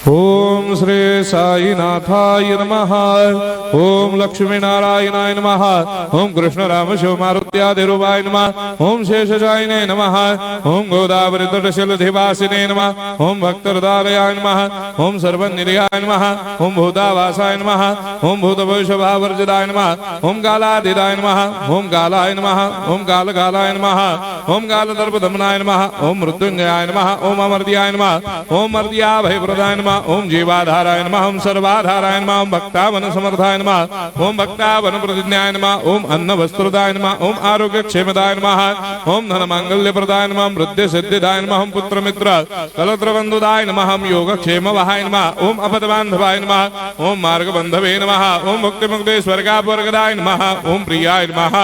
ओम श्री साईनाथाय नमः। ओम लक्ष्मी नारायणाय नमः। ओम कृष्ण राम शिव मारुत्यादिरूपाय नमः। ओम शेषशायिने नमः। ओम गोदावरी तटशिलधिवासिने नमः। ओम भक्तहृदयाय नमः। ओम सर्वनिलयाय नमः। ओम भूतावासाय नमः। ओम भूतभविष्यभावर्जिताय नमः। ओम कालाधीराय नमः। ओम कालाय नमः। ओम कालकालाय नमः। ओम कालदर्पदमनाय नमः। ओम मृत्युंजयाय नमः। ओम अमर्त्याय नमः। ओम मर्त्याभयप्रदाय नमः। ओम जीवाधाराय नमः। ओम सर्वाधाराय नमः। ओम भक्तावन समर्थाय नमः। ओम भक्तावन प्रतिज्ञाय नमः। ओम अन्न वस्त्रदाय नमः। ओम आरोग्य क्षेमदाय नमः। ओम धन मांगल्य प्रदाय नमः। ओम वृद्धि सिद्धिदाय नमः। ओम पुत्र मित्र कलत्र बंधुदाय नमः। ओम योग क्षेम वहाय नमः। ओम अपदबांधवाय नमः। ओम मार्ग बंधवे नमः। ओम मुक्ति मुक्ति स्वर्गापवर्गदाय नमः। ओम प्रियाय नमः।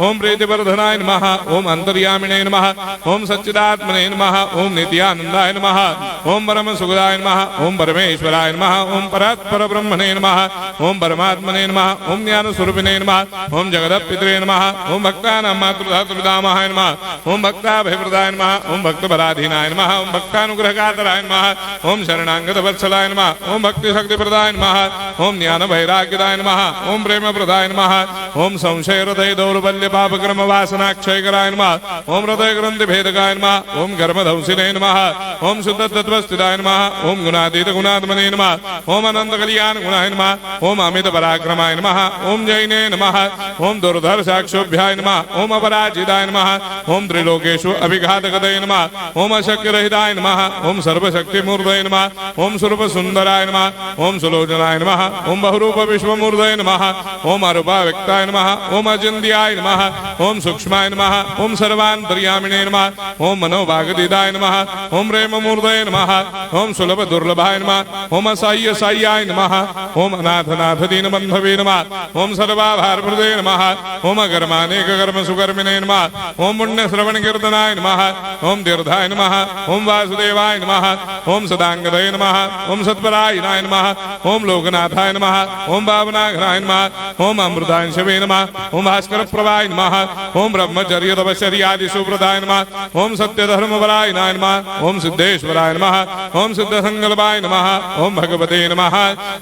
ओम प्रीतिवर्धनाय नमः। ओम अंतर्यामिने नमः। ओम सच्चिदात्मने नमः। ओम नित्यानंदाय नमः। ओम परम सुखदाय नमः। ओम परमेश्वराय नमः। ओम परात्पर ब्रह्मणे नमः। ओम परमात्मने नमः। ओम ज्ञान स्वरूपिणे नमः। ओम जगदपितरे नमः। ओम भक्तानां मातृधातृदामहाय नमः। ओम भक्ताभयप्रदाय नमः। ओम भक्तपराधीनाय नमः। ओम भक्तानुग्रहकातराय नमः। ओम शरणागत वत्सलाय नमः। ओम भक्ति शक्ति प्रदाय नमः। ओम ज्ञान वैराग्यदाय नमः। ओम प्रेम प्रदाय नमः। ओम संशय हृदय दौर्बल्य पाप कर्म वासना क्षयकराय नमः। ओम हृदय ग्रंथि भेदकाय नमः। ओम कर्मधंसिने नमः। ओम शुद्ध तत्वस्थिताय नमः। ओम गुणातीत गुणात्मने नमः। ओम अनंत कल्याण गुणाय नमः। ओम अमित पराक्रमाय नमः। ओम जैने नमः। ओम दुर्धर साक्षोभ्याय नमः। ओम अपराजिताय नमः। ओम त्रिलोकेषु अभिघातकतये नमः। ओम अशक्य रहिताय नमः। ओम सर्वशक्ति मूर्तये नमः। ओम स्वरूप सुंदराय नमः। ओम सुलोचनाय नमः। ओम बहुरूप विश्वमूर्तये नमः। ओम अरूपाव्यक्ताय नमः। ओम अचिन्त्याय नमः। ओम सूक्ष्माय नमः। ओम सर्वान्तर्यामिने नमः। ओम मनोभागदिदाय नमः। ओम प्रेम मूर्तये नमः। ओम सुलभ दुर्लभाय नमः। ओम असह्य साह्याय नमः। ओम अनाथनाथ दीनबन्धवे नमः। ओम सर्वाभारप्रदे नमः। ओम अकर्मानेक कर्म सुकर्मिणे नमः। ओम पुण्य श्रवण कीर्तनाय नमः। ओम तीर्थाय नमः। ओम वासुदेवाय नमः। ओम सदांगदये नमः। ओम सत्परायणाय नमः। ओम लोकनाथाय नमः। ओम भावनाघ्नाय नमः। ओम अमृतांशवे नमः। ओम भास्कर प्रभाय नमः। ओम ब्रह्मचर्य तपश्चर्यादि सुप्रदाय नमः। ओम सत्य धर्मपरायणाय नमः। ओम सिद्धेश्वराय नमः। ओम सिद्ध संकल्पाय नमः। ओम भगवते नमः।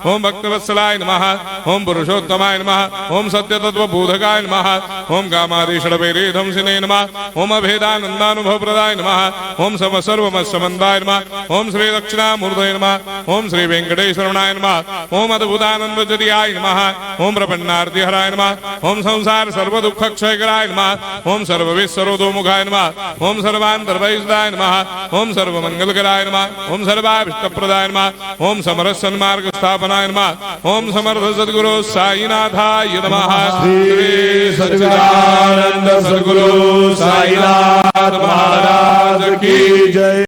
ओम भक्तवत्सलाय नमः। ओम पुरुषोत्तमाय नमः। ओम सत्य तत्व बोधकाय नमः। ओम कामादिषडवेरेधंसिने नमः। ओम अभेदानंदानुभव प्रदाय नमः। ओम सर्वमस्समन्दाय नमः। ओम श्री दक्षिणामूर्तये नमः। ओम श्री वेंकटेश्वराय नमः। ओम अद्भुतानंदचर्याय नमः। ओम प्रपन्नार्तिहराय नमः। ओम संसार सर्व दुख क्षयकराय नमः। ओम सर्वविश्वरोधोमुखाय नमः। ओम सर्वान्तर्वैसदाय नमः। ओम सर्वमंगलकराय नमः। ओम सर्वाभिष्टप्रदाय नमः। ओम समरस सन्मार्ग स्थापनाय नमः। ओम समर्थ सद्गुरु साईनाथाय नमः। श्री सच्चिदानंद सद्गुरु साईनाथ महाराज की जय।